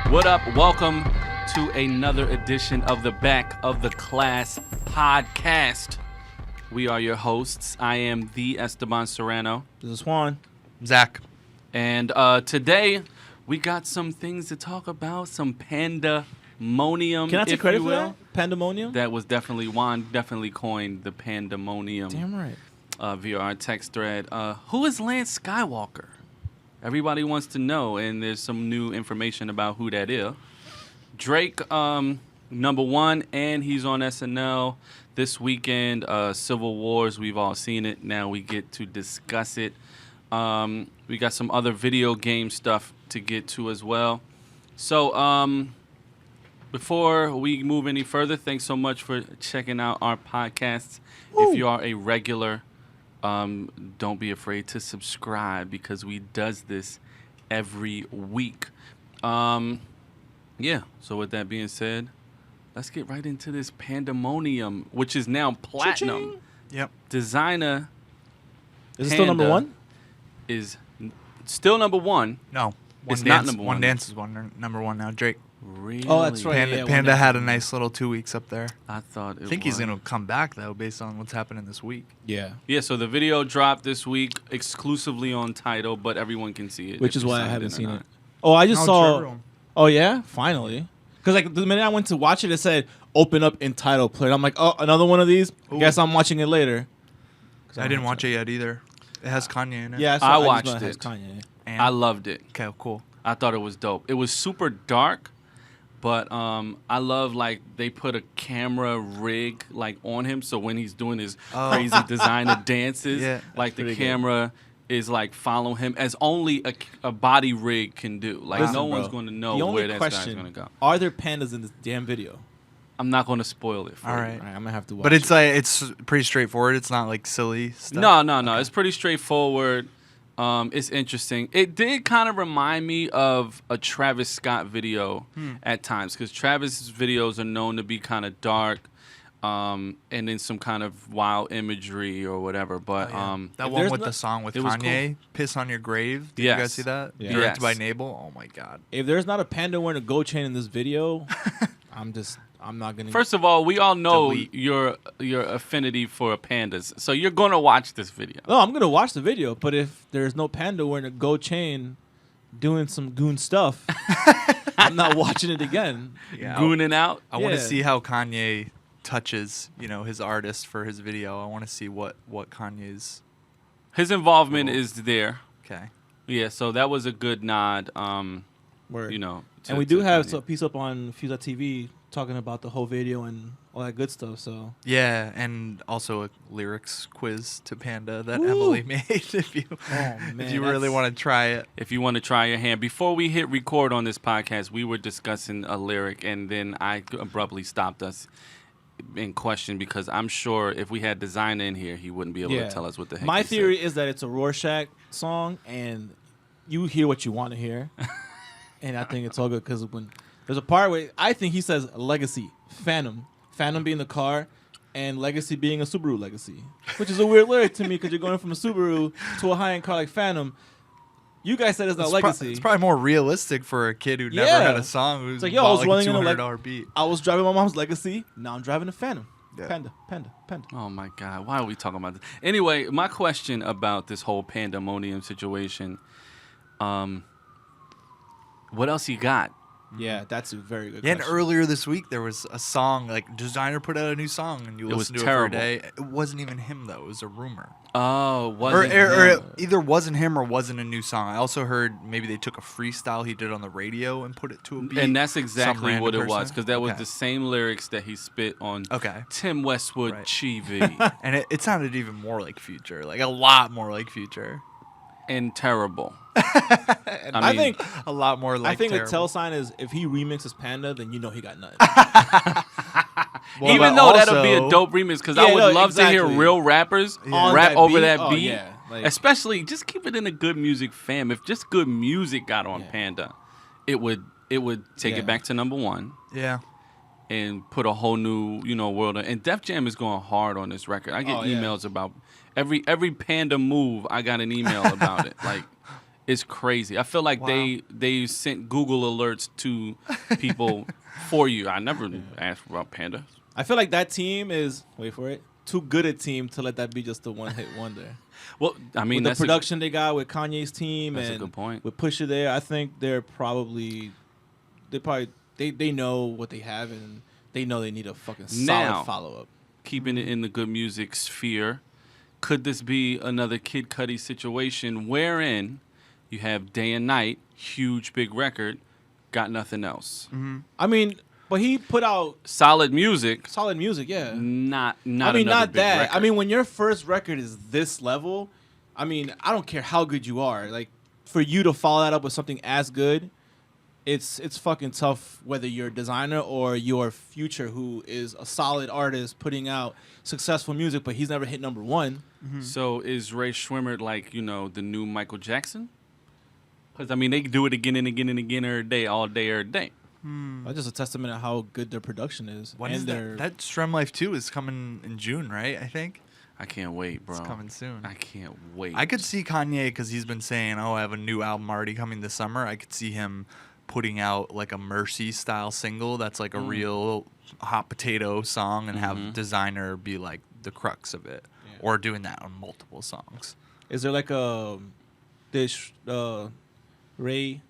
What up? Welcome to another edition of the Back of the Class podcast. We are your hosts. I am the Esteban Serrano. This is Juan. Zach. And today we got some things to talk about. Some Panda-monium. Can I take credit for that? Panda-monium? That was definitely, Juan definitely coined the Panda-monium. Damn right. Via our text thread. Who is Lance Skywalker? Everybody wants to know, and there's some new information about who that is. Drake, number one, and he's on SNL this weekend. Civil Wars, we've all seen it. Now we get to discuss it. We got some other video game stuff to get to as well. So before we move any further, thanks so much for checking out our podcasts. Woo. If you are a regular, don't be afraid to subscribe because we does this every week. Yeah, so with that being said, let's get right into this Panda-monium, which is now platinum. Cha-ching. Yep. Designer Is it still number one? Is still number one. No. It's not number one. One Dance is number one now. Drake. Really? Oh, that's right. Panda had a nice little 2 weeks up there. I thought it was. I think he's going to come back, though, based on what's happening this week. Yeah. Yeah, so the video dropped this week exclusively on Tidal, but everyone can see it. Which is you why I signed haven't in or seen not. it. Oh, I just No, saw. True. Oh, yeah? Finally. Because like the minute I went to watch it, it said open up in Tidal player. I'm like, oh, another one of these? Ooh. Guess I'm watching it later. I didn't watch it yet either. It has Kanye in it. Yeah, I just watched know has it. Kanye. And? I loved it. Okay, cool. I thought it was dope. It was super dark, but I love like they put a camera rig like on him, so when he's doing his crazy designer dances, Yeah, like the pretty camera is like following him as only a body rig can do. Like Listen, no bro, one's going to know the only where that guy's question, going to go. Are there pandas in this damn video? I'm not going to spoil it for All you. right. All right, I'm going to have to watch But it's it. like it's pretty straightforward. It's not like silly stuff. No. Okay. It's pretty straightforward. It's interesting. It did kind of remind me of a Travis Scott video at times because Travis's videos are known to be kind of dark and then some kind of wild imagery or whatever. But that If one there's with no- the song with it was Kanye, "Piss on Your Grave." Did Yes. you guys see that? Yeah. Directed by Yes. Nabel. Oh my god. If there's not a panda wearing a gold chain in this video, I'm not going to. first of all, we all know Delete. your affinity for pandas, so you're going to watch this video. No, I'm going to watch the video, but if there's no panda wearing a gold chain doing some goon stuff, I'm not watching it again. Yeah. Gooning out. I want to Yeah. see how Kanye touches, his artist for his video. I want to see what Kanye's. His involvement Cool. is there. Okay. Yeah, so that was a good nod. Word. To- And we do to have Kanye. a piece up on Fuse.tv talking about the whole video and all that good stuff. So Yeah, and also a lyrics quiz to Panda that Woo. Emily made. If you really that's- want to try it. If you want to try your hand, before we hit record on this podcast, we were discussing a lyric, and then I abruptly stopped us in question because I'm sure if we had Desiigner in here, he wouldn't be able to tell us what the heck. My he theory said. is that it's a Rorschach song, and you hear what you want to hear, and I think it's all good because when there's a part where I think he says Legacy, Phantom being the car, and Legacy being a Subaru Legacy, which is a weird lyric to me because you're going from a Subaru to a high-end car like Phantom. You guys said it's not Legacy. It's probably more realistic for a kid who never Yeah. had a song who's It's like, yo, I was running in a $200 beat. I was driving my mom's Legacy. Now I'm driving a Phantom. Yeah. Panda. Oh my God, why are we talking about this? Anyway, my question about this whole Panda-monium situation. What else you got? Yeah, that's a very good Yeah, and question. earlier this week there was a song, like Desiigner put out a new song, and you It was listen to terrible. it for a day. It wasn't even him though; it was a rumor, Oh, or, wasn't or him. it either wasn't him or wasn't a new song. I also heard maybe they took a freestyle he did on the radio and put it to a beat. And that's Some exactly random what it was, person? because that was Okay. the same lyrics that he spit on Okay, Tim Westwood Right. Chivi and it sounded even more like Future, like a lot more like Future. and terrible. I think A lot more like. I think the terrible. tell sign is if he remixes Panda, then you know he got nothing. Well, Even but though that'll be a also- dope remix, because Yeah, I would no, love to hear exactly. real rappers On rap that over beat? that Oh, beat. yeah, like- Especially, just keep it in a good music fam. If just good music got on Yeah. Panda, it would take Yeah. it back to number one Yeah. and put a whole new world. And Def Jam is going hard on this record. I get Oh, yeah. emails about every Panda move. I got an email about it. Like It's crazy. I feel like Wow. they sent Google alerts to people for you. I never asked about Panda. I feel like that team is wait for it too good a team to let that be just a one hit wonder. Well, I mean, With the that's production they got with Kanye's team That's a and good point. with Pusha there, I think they know what they have and they know they need a fucking Now. solid follow up. Keeping it in the good music sphere, could this be another Kid Cudi situation wherein you have Day and Night, huge big record, got nothing else? I mean, but he put out Solid music, solid music, yeah. not. I mean, another not big that. record. I mean, when your first record is this level, I mean, I don't care how good you are. Like, for you to follow that up with something as good, it's fucking tough. Whether you're a designer or your Future, who is a solid artist putting out successful music, but he's never hit number one. So is Ray Schwimmer like the new Michael Jackson? Because I mean, they do it again and again and again every day, all day, every day. That's just a testament of how good their production is. When and is their that? That Strem Life 2 is coming in June, right? I think. I can't wait, bro. It's coming soon. I can't wait. I could see Kanye because he's been saying, "Oh, I have a new album already coming this summer." I could see him putting out like a Mercy style single that's like a real hot potato song and have Desiigner be like the crux of it, Yeah. or doing that on multiple songs. Is there like a this Ray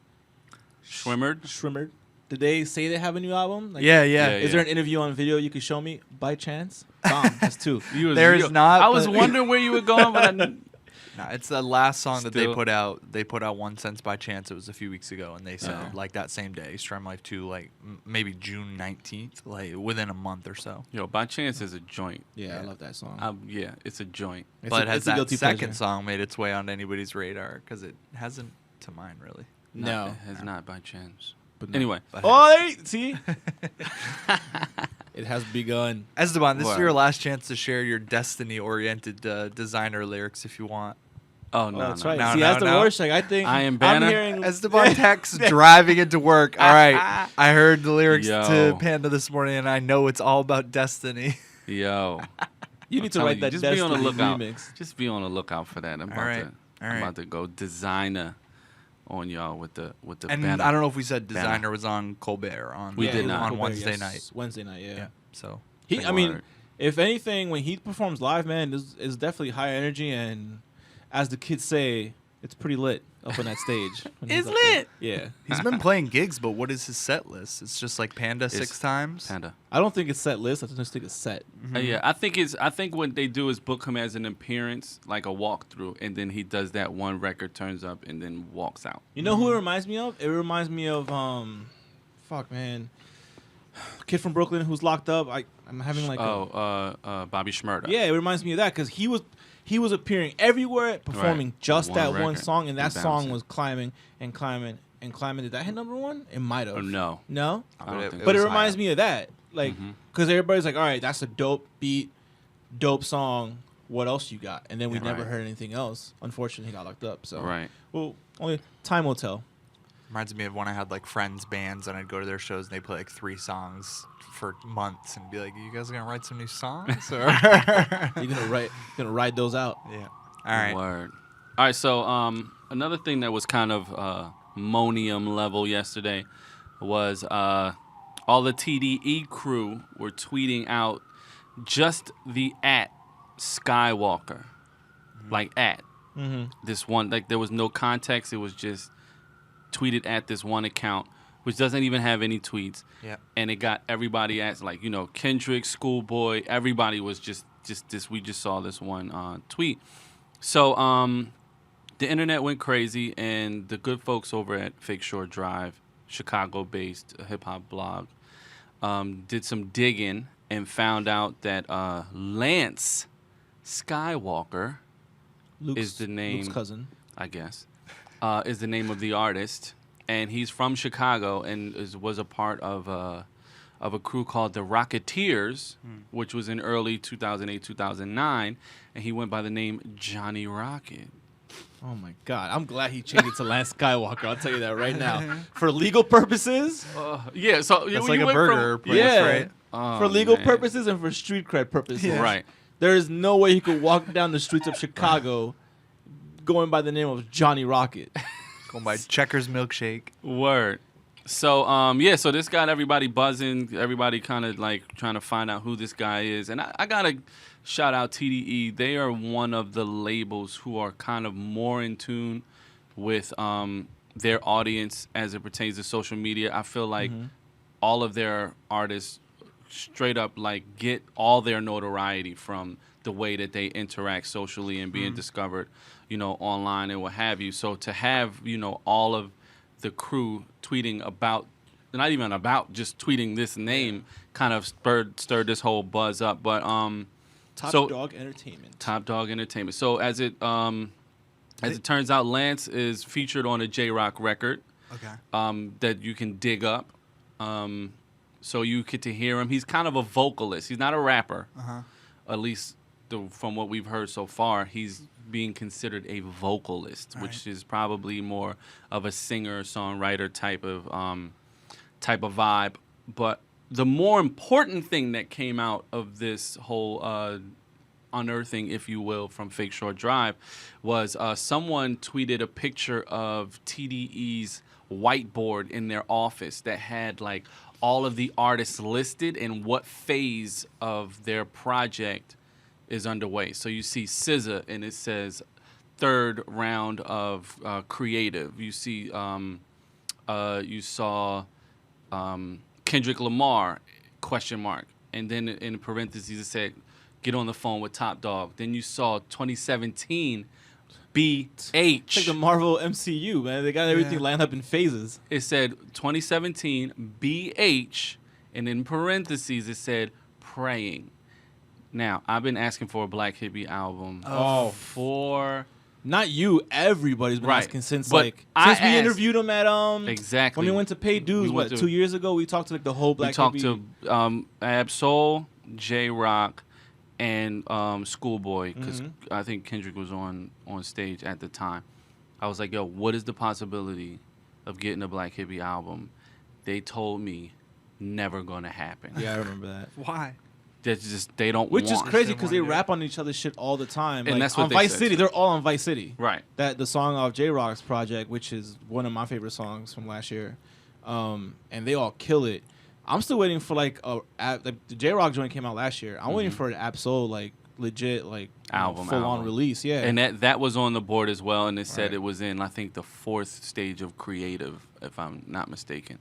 Schwimmer. Did they say they have a new album? Like, Yeah. Is there an interview on video you could show me by chance? Bomb. That's two. There is not, I was but- wondering where you were going, but No, it's the last song that they Still. put out. They put out One Sense by Chance. It was a few weeks ago, and they said Uh-huh. like that same day, Strem Life 2, like maybe June 19th, like within a month or so. By Chance is a joint. Yeah, I love that song. Yeah, it's a joint. But has it's a that guilty second pleasure. song made its way onto anybody's radar? Because it hasn't to mine, really. No. It has not By Chance. But no. Anyway, But Oh, there see? It has begun. Esteban, this is What? your last chance to share your Destiny-oriented Designer lyrics if you want. oh no, Oh, that's no. right. No, See, no, that's the no. Rorschach. I think I am I'm Banner. hearing Esteban texts driving into work. All right, I heard the lyrics Yo. to Panda this morning, and I know it's all about Destiny. Yo, You need to I'm write telling that just be on the Destiny lookout. remix. Just be on the lookout for that. I'm right. about to go Designer on y'all with the And banner. I don't know if we said Banner. Designer was on Colbert on We did not. on Colbert, Wednesday yes. night. Wednesday night, yeah. Yeah. So He, I mean, Word. if anything, when he performs live, man, is definitely high energy, and as the kids say, it's pretty lit up on that stage. when he's It's up there. lit. Yeah, he's been playing gigs, but what is his set list? It's just like Panda It's 6 times. Panda. I don't think it's set list. I just think it's set. Yeah, I think what they do is book him as an appearance, like a walkthrough, and then he does that one record, turns up, and then walks out. You know who it reminds me of? It reminds me of fuck man, kid from Brooklyn who's locked up. I'm having like Bobby Shmurda. yeah, it reminds me of that because he was appearing everywhere, performing just One that one record. song, and that He song bounced was climbing and climbing and climbing. Did that hit number one? It might have. Oh, no. No. I don't think But it was reminds high. me of that, like, Mhm. because everybody's like, all right, that's a dope beat, dope song. What else you got? And then we Yeah. never Right. heard anything else. Unfortunately, he got locked up. So Right. well, only time will tell. Reminds me of when I had like friends bands and I'd go to their shows and they play like 3 songs for months and be like, "You guys are gonna write some new songs?" Or You're gonna ride those out. yeah. All right. Word. All right. So another thing that was kind of monium level yesterday was all the TDE crew were tweeting out just the @Skywalker, like Mm-hmm. this one. Like there was no context. It was just tweeted at this one account, which doesn't even have any tweets. Yeah. And it got everybody at like Kendrick, Schoolboy. Everybody was just this. We just saw this one tweet. So the internet went crazy, and the good folks over at Fake Shore Drive, Chicago-based hip hop blog, did some digging and found out that Lance Skywalker is the name. Luke's cousin. I guess, is the name of the artist, and he's from Chicago and was a part of a crew called the Rocketeers, which was in early 2008, 2009, and he went by the name Johnny Rocket. Oh my God! I'm glad he changed it to Lance Skywalker. I'll tell you that right now. For legal purposes, Yeah, so That's you like a went burger from, place, yeah. right? Oh, for legal man. purposes and for street cred purposes. Yeah. Right. There is no way he could walk down the streets of Chicago going by the name of Johnny Rocket. Going by Checkers Milkshake. Word. So yeah, so this got everybody buzzing, everybody kind of like trying to find out who this guy is. And I gotta shout out TDE. They are one of the labels who are kind of more in tune with their audience as it pertains to social media. I feel like all of their artists straight up like get all their notoriety from the way that they interact socially and being discovered, you know, online and what have you. So to have, you know, all of the crew tweeting about, not even about, just tweeting this name kind of stirred this whole buzz up. But Top Dog Entertainment. Top Dog Entertainment. So as it turns out, Lance is featured on a J-Rock record. Okay. That you can dig up. So you get to hear him. He's kind of a vocalist. He's not a rapper. At least from what we've heard so far, he's being considered a vocalist, which is probably more of a singer-songwriter type of vibe. But the more important thing that came out of this whole unearthing, if you will, from Fake Short Drive was someone tweeted a picture of TDE's whiteboard in their office that had like all of the artists listed and what phase of their project is underway. So you see SZA and it says third round of creative. You see, you saw Kendrick Lamar, ? And then in parentheses it said, get on the phone with Top Dog. Then you saw 2017 BH. It's like the Marvel MCU, man. They got everything lined up in phases. It said 2017 BH, and in parentheses it said praying. Now, I've been asking for a Black Hippie album for... Not you, everybody's been asking since But since we interviewed him at exactly when we went to pay dues, 2 years ago, we talked to like the whole Black Hippie. We talked to Ab-Soul, J-Rock, and Schoolboy, because I think Kendrick was on stage at the time. I was like, yo, what is the possibility of getting a Black Hippie album? They told me never gonna happen. Yeah, I remember that. Why? That's just, they don't Which want. is crazy because they rap on each other's shit all the time. And like, that's what on they Vice said. City, they're all on Vice City. Right. That the song off J-Rock's project, which is one of my favorite songs from last year, and they all kill it. I'm still waiting for like the J-Rock joint came out last year. I'm waiting for an Ab-Soul like legit like album full on release. Yeah. And that was on the board as well, and it said it was in I think the 4th stage of creative, if I'm not mistaken.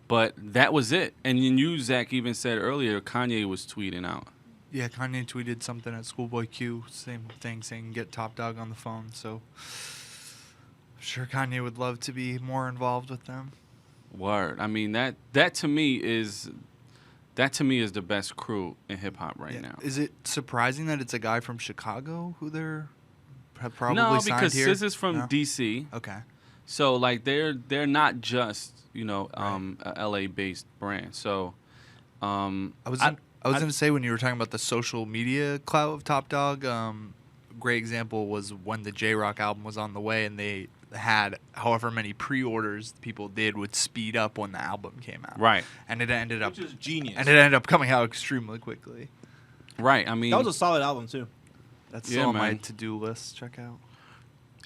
But that was it. And then you, Zach, even said earlier Kanye was tweeting out. Yeah, Kanye tweeted something at Schoolboy Q, same thing, saying get Top Dog on the phone. So I'm sure Kanye would love to be more involved with them. Word. I mean that to me is the best crew in hip hop right now. Is it surprising that it's a guy from Chicago who have probably no, signed because here? SZA's from No? DC. Okay. So like they're not just, you know, a LA based brand. So I was going to say, when you were talking about the social media clout of Top Dog, great example was when the J-Rock album was on the way and they had however many pre-orders people did would speed up when the album came out. Right. And it ended up... Which is genius. And it ended up coming out extremely quickly. Right. I mean... That was a solid album, too. That's still on my to-do list. Check out.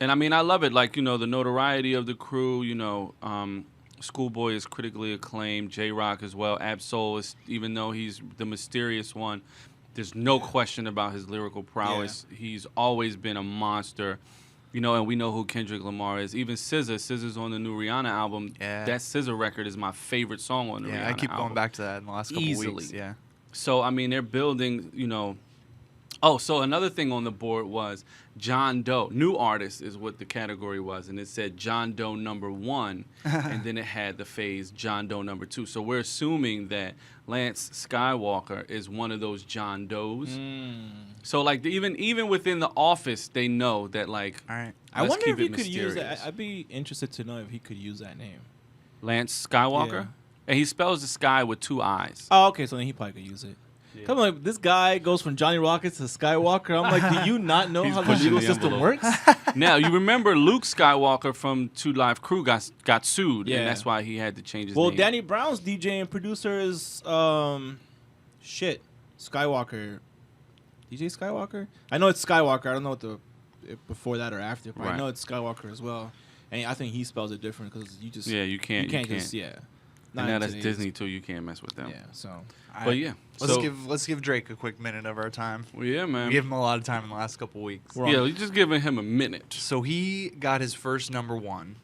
And I mean, I love it. Like, you know, the notoriety of the crew, you know... Schoolboy is critically acclaimed. J-Rock as well. Ab-Soul is, even though he's the mysterious one, there's no question about his lyrical prowess. Yeah. He's always been a monster. You know, and we know who Kendrick Lamar is. Even SZA's on the new Rihanna album. Yeah. That SZA record is my favorite song on the Rihanna album. Yeah, I keep going back to that in the last couple weeks. Yeah. So, I mean, they're building, you know... Oh, so another thing on the board was John Doe. New artist is what the category was. And it said John Doe #1. And then it had the phase John Doe #2. So we're assuming that Lance Skywalker is one of those John Does. So, like, even within the office, they know that, like, all right. I wonder if he could use that. I'd be interested to know if he could use that name. Lance Skywalker? Yeah. And he spells the sky with 2 eyes. Oh, okay. So then he probably could use it. Yeah. Come on, this guy goes from Johnny Rockets to Skywalker. I'm like, do you not know how the legal system works? Now, you remember Luke Skywalker from 2 Live Crew got sued, and that's why he had to change his name. Well, Danny Brown's DJ and producer is, Skywalker. DJ Skywalker? I know it's Skywalker. I don't know what before that or after, but I know it's Skywalker as well. and I think he spells it different because you just you can't just and Not now in that's today's- Disney too. You can't mess with them. Yeah, so But yeah, Let's give Drake a quick minute of our time. well, yeah, man. We gave him a lot of time in the last couple weeks. We're Yeah, on- we're just giving him a minute, So he got his first #1,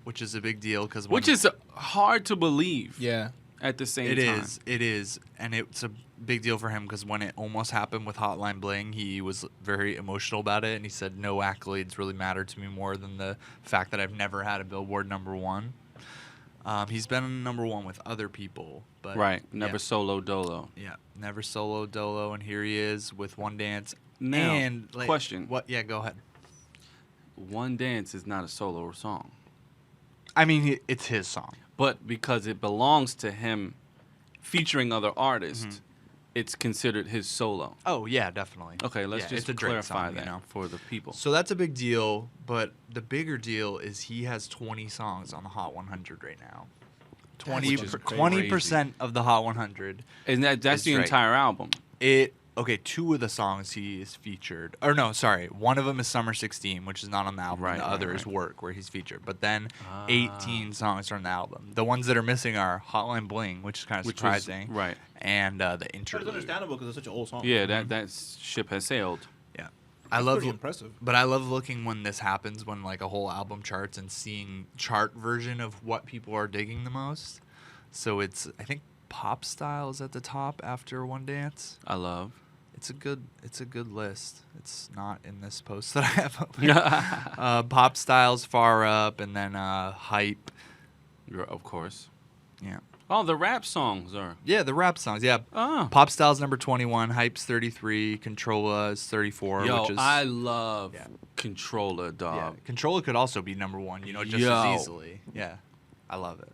which is a big deal because which is hard to believe. yeah. At the same It time, is, and it's a big deal for him because when it almost happened with Hotline Bling, he was very emotional about it, and he said, "No accolades really matter to me more than the fact that I've never had a Billboard #1." He's been #1 with other people, but right? Never yeah, solo dolo. yeah, never solo dolo, and here he is with One Dance. Now, And question: What? Yeah, go ahead. One Dance is not a solo song, I mean, it's his song. but because it belongs to him, featuring other artists, it's considered his solo. Oh yeah, definitely. Okay, let's Yeah, just it's a Drake clarify song, that you know? for the people. So that's a big deal, but the bigger deal is he has 20 songs on the Hot 100 right now. Which is 20% of the Hot 100. And that's It's the Drake. entire album. Okay, 2 of the songs he is featured. Or no, sorry. One of them is Summer 16, which is not on the album. Right, and the right, other is right. Work, where he's featured. But then 18 songs are on the album. The ones that are missing are Hotline Bling, which is kind of Which was- surprising. right. And the But it's interlude. understandable because it's such an old song. Yeah, that ship has sailed. Yeah. I love pretty impressive. But I love looking when this happens, when like a whole album charts and seeing chart version of what people are digging the most. So it's, I think Pop Style is at the top after One Dance. I love. It's a good list. It's not in this post that I have up. Pop Style's far up, and then Hype. Of course. Yeah. Oh, the rap songs are. Yeah, the rap songs. Yeah. Oh. Pop Style's #21. Hype's 33. Controlla is 34. Yo, which is, I love Yeah. Controller, yeah. dog. Controlla could also be #1. You know, just Yo. as easily. Yeah. I love it.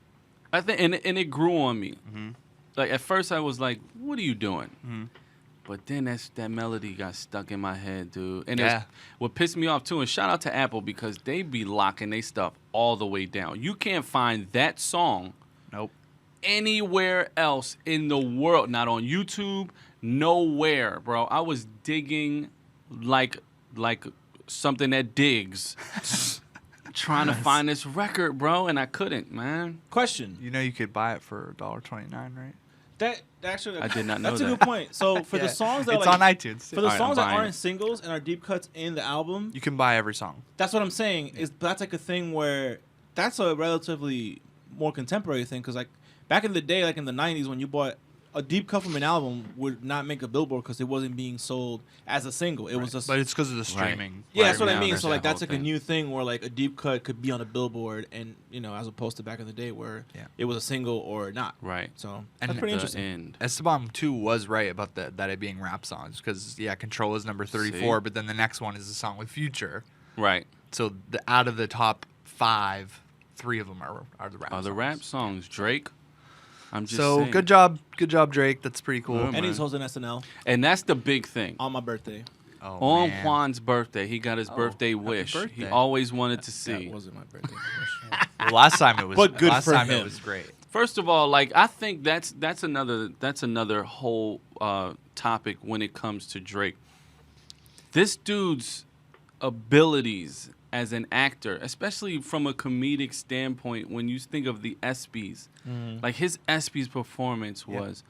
I think, and it grew on me. Mhm. Like at first, I was like, "What are you doing?" Mhm. But then that melody got stuck in my head, dude. And Yeah. what pissed me off too, and shout out to Apple because they be locking their stuff all the way down. You can't find that song Nope. anywhere else in the world. Not on YouTube, nowhere, bro. I was digging like something that digs, trying to find this record, bro, and I couldn't, man. Question. You know you could buy it for $1.29, right? That actually, I did not know that's that. a good point. So for Yeah. the songs that it's like, on iTunes. for the Alright, I'm songs that buying aren't it. singles and are deep cuts in the album, You can buy every song. that's what I'm saying. Is that's like a thing where that's a relatively more contemporary thing because like back in the day, like in the '90s, when you bought a deep cut from an album would not make a Billboard because it wasn't being sold as a single. It was just But it's because of the streaming. yeah, right that's what I now, mean. there's So like that that's whole like a thing. new thing where like a deep cut could be on a Billboard, and as opposed to back in the day where Yeah. it was a single or not. Right. So And that's pretty The interesting. end. Esteban too was right about that it being rap songs because Control is #34, See? but then the next one is a song with Future. Right. So out of the top 5, 3 of them are the rap. The songs. rap songs, Drake. I'm just So saying. good job, Drake. That's pretty cool. Yeah, And he's man. hosting SNL And that's the big thing. on my birthday. Oh, On man. Juan's birthday, he got his Oh, birthday happy wish. He birthday. always wanted to That see. wasn't my birthday. Well, last time it was. But good last for time him. it was great. First of all, like I think that's another whole topic when it comes to Drake. This dude's abilities as an actor, especially from a comedic standpoint, when you think of the ESPYs, like his ESPYs performance Yeah. was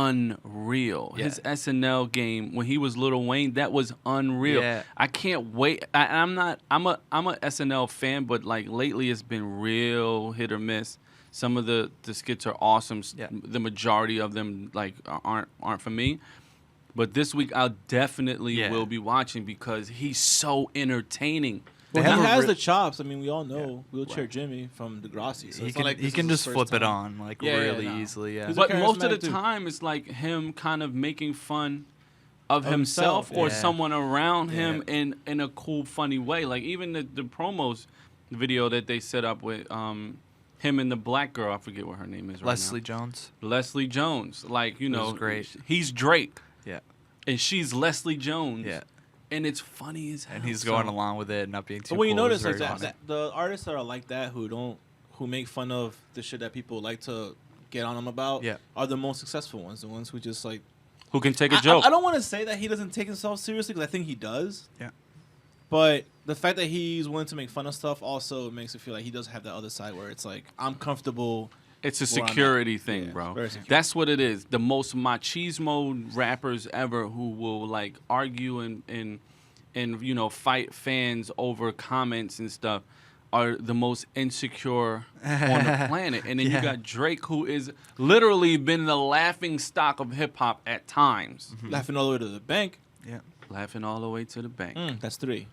unreal. Yeah. His SNL game when he was Lil Wayne, that was unreal. Yeah. I can't wait. I'm a SNL fan, but like lately it's been real hit or miss. Some of the skits are awesome. Yeah. The majority of them like aren't for me. But this week I'll definitely Yeah. will be watching because he's so entertaining. They Well, have he a has re- the chops. I mean, we all know Wheelchair Right. Jimmy from Degrassi. So He it's can not like he this can is his just first flip it time. on like Yeah, really no. easily. Yeah. He's a But most of the charismatic dude. time it's like him kind of making fun of Of himself himself, or yeah. someone around him Yeah. in a cool, funny way. Like even the promos video that they set up with him and the black girl, I forget what her name is right Leslie Jones. now. Leslie Jones. Like, you It was know, great. He's Drake Yeah. and she's Leslie Jones. Yeah. And it's funny as hell. And he's going So- along with it and not being too But when you cool. It was notice like very that, funny. the artists that are like that who make fun of the shit that people like to get on them about Yeah. are the most successful ones. The ones who just like Who can take a joke. I don't want to say that he doesn't take himself seriously because I think he does. Yeah. But the fact that he's willing to make fun of stuff also makes it feel like he does have that other side where it's like, I'm comfortable. It's a where I'm at. security thing, Yeah, bro. very secure. That's what it is. The most machismo rappers ever who will like argue and you know fight fans over comments and stuff are the most insecure on the planet. And then you got Drake, who is literally been the laughing stock of hip hop at times. Laughing all the way to the bank. Yeah. Laughing all the way to the bank. That's 3.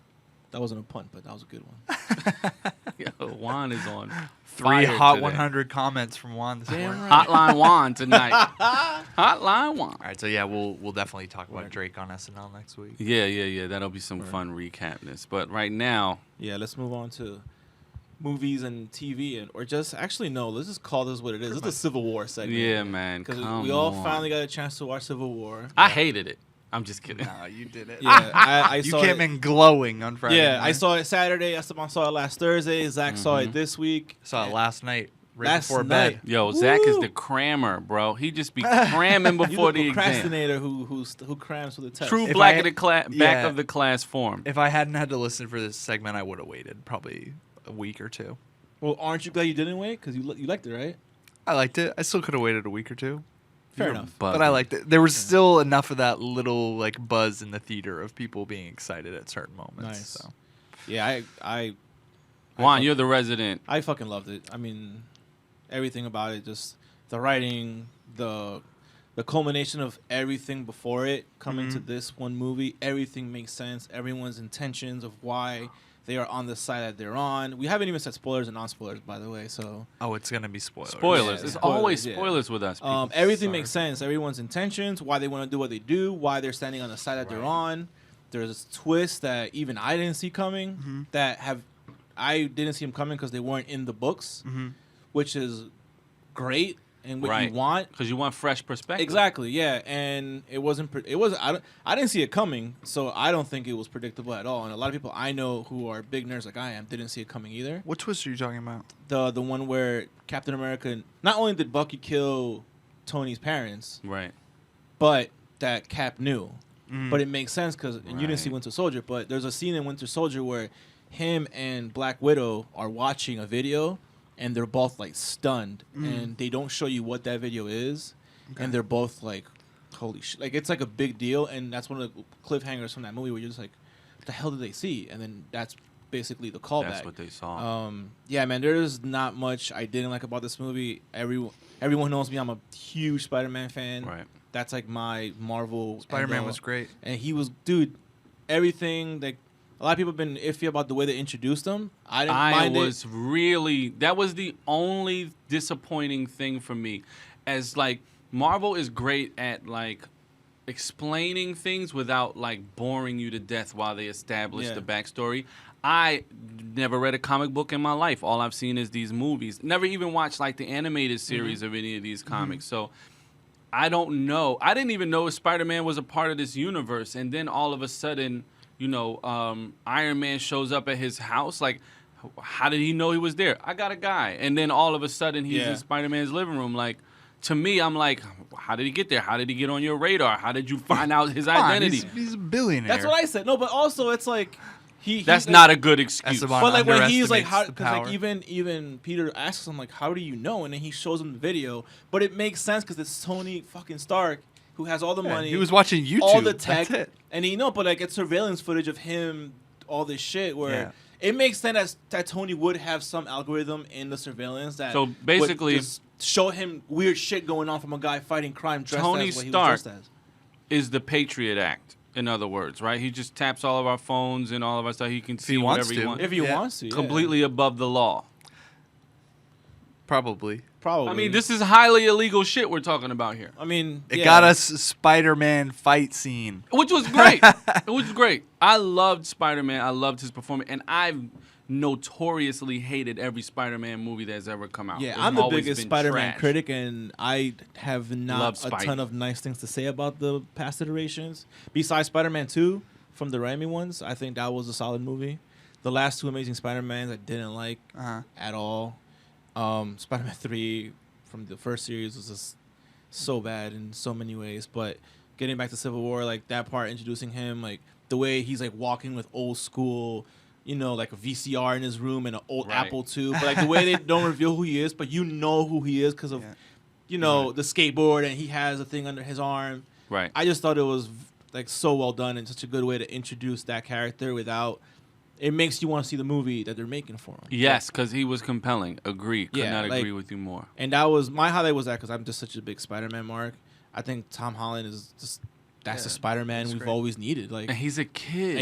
That wasn't a pun, but that was a good one. Yo, Juan is on 3 fire hot today. 100 comments from Juan this morning. Hotline Juan tonight. Hotline Juan. All right, so yeah, we'll definitely talk about Drake on SNL next week. Yeah. That'll be some fun recapness. But right now, Yeah, let's move on to movies and TV, or just actually no. Let's just call this what it is. This is the Civil War segment. yeah, man. because Come we all on. finally got a chance to watch Civil War. I hated it. I'm just kidding. No, you did it. Yeah, I You saw came it. in glowing on Friday. Yeah, I night. saw it Saturday. Esteban saw it last Thursday. Zach saw it this week. Saw it last night, right Last before night. bed. Yo, Zach is Woo! the crammer, bro. He just be cramming He's before the the exam. procrastinator who crams for the test. True If black I- of the back yeah. of the class form. If I hadn't had to listen for this segment, I would have waited probably a week or 2. Well, aren't you glad you didn't wait? Because you liked it, right? I liked it. I still could have waited a week or 2. Fair enough. But I liked it. There was still enough of that little like buzz in the theater of people being excited at certain moments. Nice. So. Yeah, I Juan, fuck- you're the resident. I fucking loved it. I mean, everything about it, just the writing, the culmination of everything before it coming to this one movie. Everything makes sense. Everyone's intentions of why they are on the side that they're on. We haven't even said spoilers and non-spoilers, by the way. So Oh, it's gonna be spoilers. Spoilers. Yeah, It's yeah. always Spoilers, yeah. spoilers with us. People. everything Sorry. makes sense. Everyone's intentions, why they want to do what they do, why they're standing on the side that they're on. There's twists that even I didn't see coming. I didn't see them coming because they weren't in the books, which is great and what Right. you want. Because you want fresh perspective. Exactly, yeah, and it wasn't. I didn't see it coming, so I don't think it was predictable at all. And a lot of people I know who are big nerds like I am didn't see it coming either. What twist are you talking about? The one where Captain America, not only did Bucky kill Tony's parents, Right. but that Cap knew. But it makes sense because you didn't see Right. Winter Soldier, but there's a scene in Winter Soldier where him and Black Widow are watching a video and they're both like stunned and they don't show you what that video is and they're both like, holy shit. Like it's like a big deal, and that's one of the cliffhangers from that movie where you're just like, what the hell did they see? And then that's basically the callback. That's what they saw. Yeah, man, there's not much I didn't like about this movie. Everyone knows me. I'm a huge Spider-Man fan. Right. That's like my Marvel. Spider-Man angle. was great. And he was, dude, everything that a lot of people have been iffy about the way they introduced him. I didn't mind that was the only disappointing thing for me. As like Marvel is great at like explaining things without like boring you to death while they establish Yeah. the backstory. I never read a comic book in my life. All I've seen is these movies. Never even watched like the animated series of any of these comics. So I don't know. I didn't even know Spider-Man was a part of this universe. And then all of a sudden, you know, Iron Man shows up at his house. Like, how did he know he was there? I got a guy. And then all of a sudden, he's Yeah. in Spider-Man's living room. Like, to me, I'm like, how did he get there? How did he get on your radar? How did you find out his Come on, identity? he's a billionaire. That's what I said. No, but also it's like That's not a good excuse. Esteban But like when he's like, underestimates how? the Because like power. even Peter asks him like, how do you know? And then he shows him the video. But it makes sense because it's Tony fucking Stark who has all the money. He was watching YouTube. all the tech, That's it. and but like it's surveillance footage of him, all this shit. Where Yeah. it makes sense that Tony would have some algorithm in the surveillance that. So would basically- just show him weird shit going on from a guy fighting crime dressed Tony as what he Stark was dressed as. is the Patriot Act, in other words, right? He just taps all of our phones and all of our stuff. He can see he wants whatever he to. wants. If he Yeah. wants to, yeah. Completely above the law. Probably. Probably. I mean, this is highly illegal shit we're talking about here. I mean, It yeah. got us a Spider-Man fight scene. Which was great. It was great. I loved Spider-Man. I loved his performance. And I've notoriously hated every Spider-Man movie that's ever come out. Yeah, It's I'm the always biggest been Spider-Man trash. critic, and I have Love not a Spidey. ton of nice things to say about the past iterations. Besides Spider-Man 2 from the Raimi ones, I think that was a solid movie. The last two Amazing Spider-Mans I didn't like at all. Spider-Man 3 from the first series was just so bad in so many ways. But getting back to Civil War, like that part, introducing him, like the way he's like walking with old school, like a VCR in his room and an old Apple II. But like the way they don't reveal who he is, but you know who he is because of, the skateboard, and he has a thing under his arm. Right. I just thought it was like so well done and such a good way to introduce that character without. It makes you want to see the movie that they're making for him. Yes, because he was compelling. Agree. Could not agree with you more. And that was my highlight was that because I'm just such a big Spider-Man mark. I think Tom Holland is just that's the Spider-Man we've always needed. Like, and he's a kid.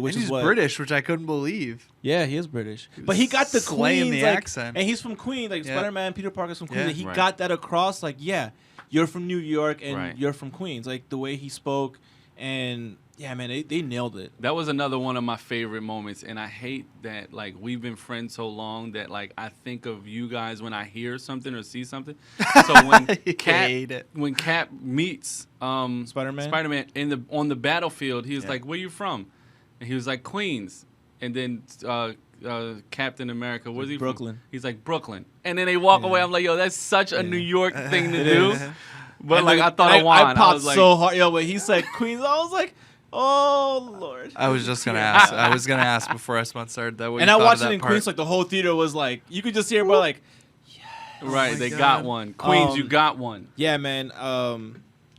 Which and is he's British, which I couldn't believe. Yeah, he is British, but he got the slaying Queens the like, accent, and he's from Queens. Like Spider-Man, Peter Parker's from Queens. Yeah. He got that across. Like, you're from New York and you're from Queens. Like the way he spoke, and yeah, man, they nailed it. That was another one of my favorite moments, and I hate that like we've been friends so long that like I think of you guys when I hear something or see something. So when Cap meets Spider-Man on the battlefield, he was like, "Where you from?" And he was like, "Queens." And then Captain America, where's he Brooklyn. from? He's like, "Brooklyn." And then they walk away. I'm like, "Yo, that's such a New York thing to do." But and like I thought of Juan. I popped like, so hard. Yo, when he said Queens, I was like, oh Lord. I was just gonna ask. I was gonna ask before Esteban started that. And I watched it in Queens. Like the whole theater was like, you could just hear everybody like, right, they got one. Queens, you got one. Yeah, man.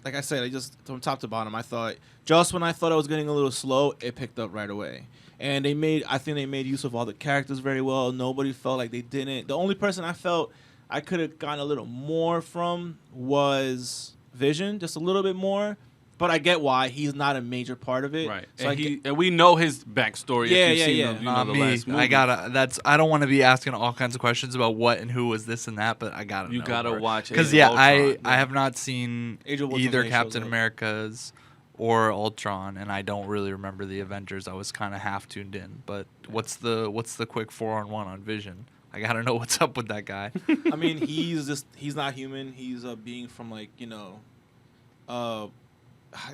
Like I said, I just from top to bottom, I thought just when I thought I was getting a little slow, it picked up right away. And I think they made use of all the characters very well. Nobody felt like they didn't. The only person I felt I could have gotten a little more from was Vision, just a little bit more. But I get why he's not a major part of it. Right, So and we know his backstory. Yeah, if you've seen yeah. The, Not the me. last movie. I don't want to be asking all kinds of questions about what and who was this and that, but I gotta. You gotta watch because Age of Ultron. I have not seen Age of Ultron either shows Captain up. America's or Ultron, and I don't really remember the Avengers. I was kind of half tuned in. But what's the quick 4-on-1 on Vision? I gotta know what's up with that guy. I mean, he's not human. He's a being from like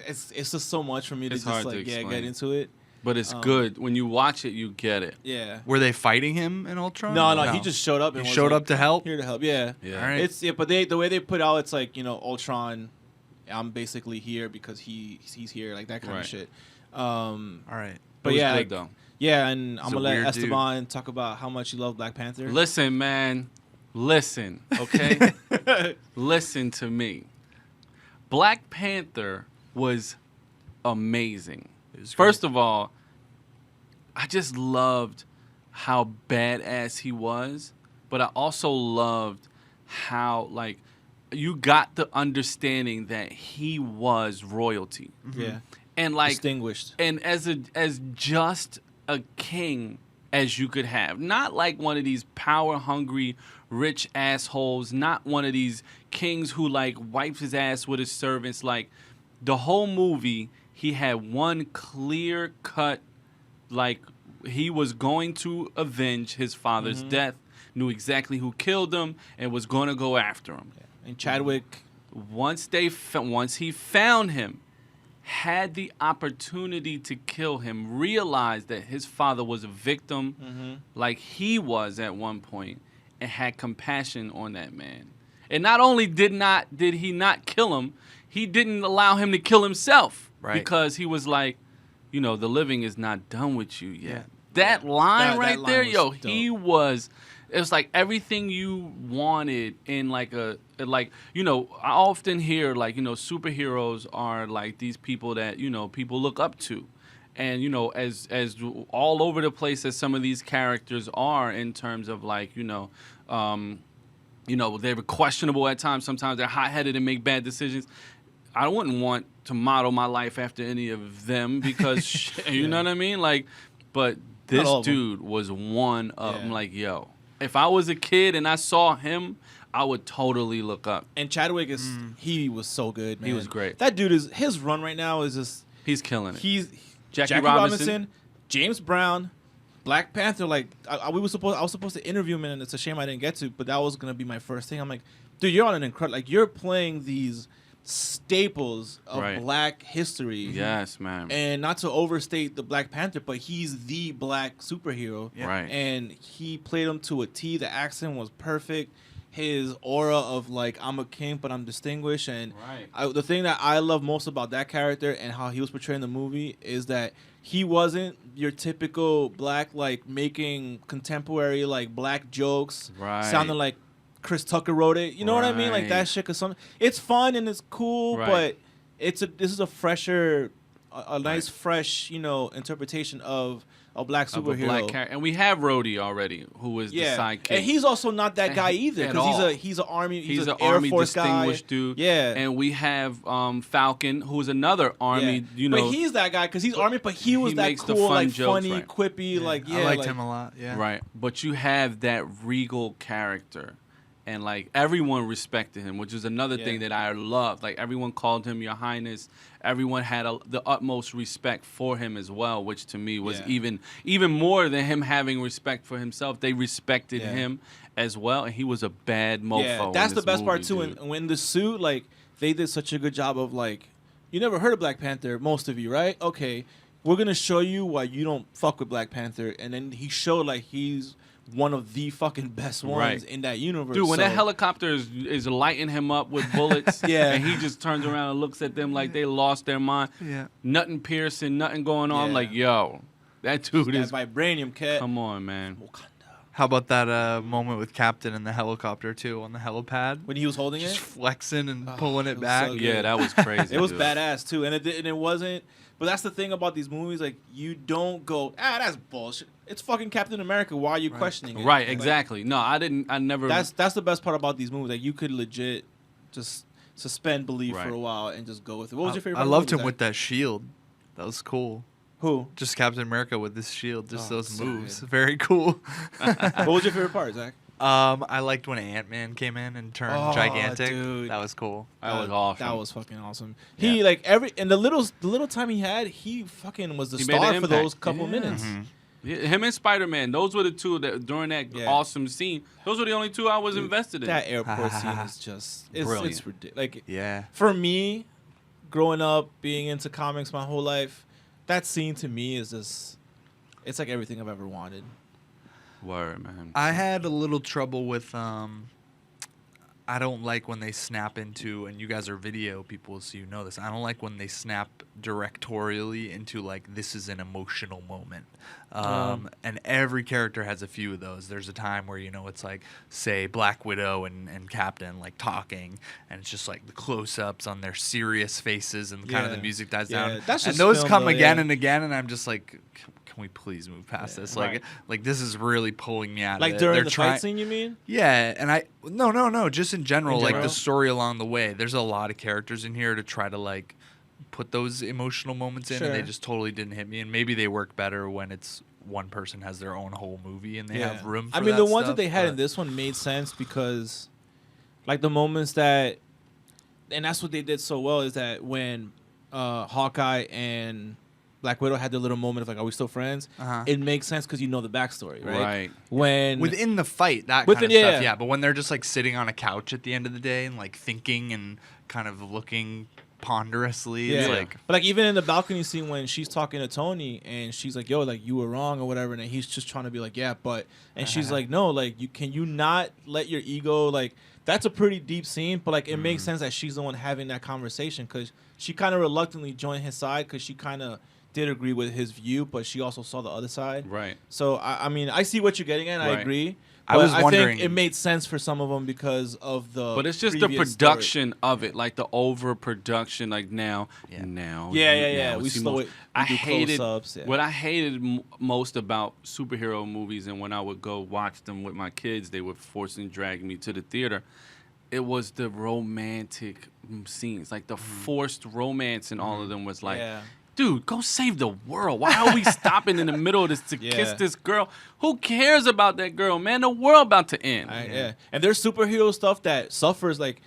it's just so much for me to It's just hard like to get explain. into it. But it's good. When you watch it, you get it. Yeah. Were they fighting him in Ultron? No, he just showed up. And He was showed like, up to help. Here to help. Yeah. Yeah. All right. But the way they put out, it's like Ultron. I'm basically here because he's here, like that kind of shit. All right. But It was yeah, good, though. yeah, and I'm He's a gonna let weird Esteban talk about how much he loved Black Panther. Listen, man. Listen, okay? Listen to me. Black Panther was amazing. First of all, I just loved how badass he was, but I also loved how, like, you got the understanding that he was royalty. Yeah. And, like, Distinguished. and as just a king as you could have. Not like one of these power-hungry, rich assholes. Not one of these kings who, like, wipes his ass with his servants. Like, the whole movie, he had one clear-cut, like, he was going to avenge his father's death, knew exactly who killed him, and was going to go after him. Yeah. And Chadwick. Once he found him, had the opportunity to kill him, realized that his father was a victim like he was at one point, and had compassion on that man. And not only did he not kill him, he didn't allow him to kill himself. Right. Because he was like, the living is not done with you yet. Yeah. That line That right line there, was he dope. was... It was like everything you wanted in I often hear superheroes are like these people that, people look up to. And, as all over the place as some of these characters are in terms of they're questionable at times. Sometimes they're hot-headed and make bad decisions. I wouldn't want to model my life after any of them because, you know what I mean? Like, but this dude was one of them. Like, yo. If I was a kid and I saw him, I would totally look up. And Chadwick he was so good, man. He was great. That dude his run right now is just... He's killing it. He's Jackie Robinson, James Brown, Black Panther. Like, I was supposed to interview him, and it's a shame I didn't get to, but that was going to be my first thing. I'm like, dude, you're on an incredible... Like, you're playing these staples of Black history. Yes, man. And not to overstate the Black Panther, but he's the Black superhero. Right. And he played him to a T. The accent was perfect. his aura of like I'm a king but I'm distinguished, and Right. the thing that I love most about that character and how he was portrayed in the movie is that he wasn't your typical black, like making contemporary like black jokes, Right. sounding like Chris Tucker wrote it. You know what I mean? Like that Right. shit. Cause it's fun and it's cool, Right. but this is a fresher, a nice Right. fresh interpretation of a black Of a superhero. black character, and we have Rhodey already, who is the sidekick. And he's also not that guy either, At because all. he's an army, He's an an Air army Force guy. distinguished dude. Yeah, And we have Falcon, who's another army. You know, but he's that guy because he's army, but he was he that makes the cool, fun like jokes, funny, right. quippy, like I liked like, him a lot. Yeah. right. But you have that regal character, and like everyone respected him, which is another thing that I loved. Like everyone called him Your Highness. Everyone had the utmost respect for him as well, which to me was even more than him having respect for himself. They respected him as well, and he was a bad mofo. Yeah, that's in the this best part movie, too. dude. And when the suit, like they did such a good job of like, you never heard of Black Panther, most of you, right? Okay, we're gonna show you why you don't fuck with Black Panther, and then he showed like he's one of the fucking best ones in that universe. Dude, when so, that helicopter is lighting him up with bullets, and he just turns around and looks at them like they lost their mind. Yeah. Nothing piercing, nothing going on. I'm Yeah. like, yo, that dude that is. vibranium cat. Come on, man. How about that moment with Captain in the helicopter too on the helipad? When he was holding Just it, flexing and pulling it it was back. so good. Yeah, that was crazy. it was dude. badass too, and it wasn't. But that's the thing about these movies, like you don't go, that's bullshit. It's fucking Captain America. Why are you questioning it? Right, Like, exactly. No, I didn't. I never. That's the best part about these movies. Like you could legit just suspend belief for Right. a while and just go with it. What was your favorite? I loved him movie, with that shield. That was cool. who? Just Captain America with this shield. Just Oh, those so moves. good. Very cool. What was your favorite part, Zach? I liked when Ant-Man came in and turned gigantic. Dude. That was cool. that was awesome. That was fucking awesome. He like the little time he had, he fucking was the He made star an for impact. those couple Yeah. minutes. Yeah, him and Spider-Man. Those were the two that during that awesome scene. Those were the only two I was invested in. That airport scene is just Brilliant. it's ridiculous. Like Yeah. for me, growing up being into comics my whole life, that scene to me is just it's like everything I've ever wanted. Word, man. I had a little trouble with I don't like when they snap into, and you guys are video people, so you know this. I don't like when they snap directorially into like this is an emotional moment. And every character has a few of those. There's a time where it's like say Black Widow and Captain like talking, and it's just like the close-ups on their serious faces, and kind of the music dies down. That's and just those film, come though, again yeah. and again, and I'm just like, can we please move past this? Right. Like this is really pulling me out Like of it. during They're the trying- fight scene, you mean? Yeah, and no, just in general, In like general? the story along the way. There's a lot of characters in here to try to like put those emotional moments in, and they Sure. just totally didn't hit me. And maybe they work better when it's one person has their own whole movie and they have room for I mean, that the ones stuff, that they had in but- this one made sense because, like, the moments that, and that's what they did so well is that when Hawkeye and Black Widow had their little moment of like, are we still friends? Uh-huh. It makes sense because you know the backstory, right? Right. When within the fight, that Within- kind of yeah, stuff, yeah. yeah. But when they're just like sitting on a couch at the end of the day and like thinking and kind of looking ponderously, it's like but like even in the balcony scene when she's talking to Tony and she's like, "Yo, like you were wrong" or whatever, and then he's just trying to be like, "Yeah, but," and she's like, "No, like you not let your ego like." That's a pretty deep scene, but like it makes sense that she's the one having that conversation because she kind of reluctantly joined his side because she kind of did agree with his view, but she also saw the other side. Right. So I mean, I see what you're getting at. I Right. agree. I was But wondering- think it made sense for some of them because of the. But it's just the previous story. production of it, like the overproduction. Like now, Yeah. yeah. Yeah. now We see slow most- it. I we do hated close-ups, yeah. what I hated most about superhero movies, and when I would go watch them with my kids, they would force and drag me to the theater. It was the romantic scenes, like the forced romance, and all of them was like. Yeah. Dude, go save the world. Why are we stopping in the middle of this to kiss Yeah. this girl? Who cares about that girl, man? The world about to end. Yeah. And there's superhero stuff that suffers like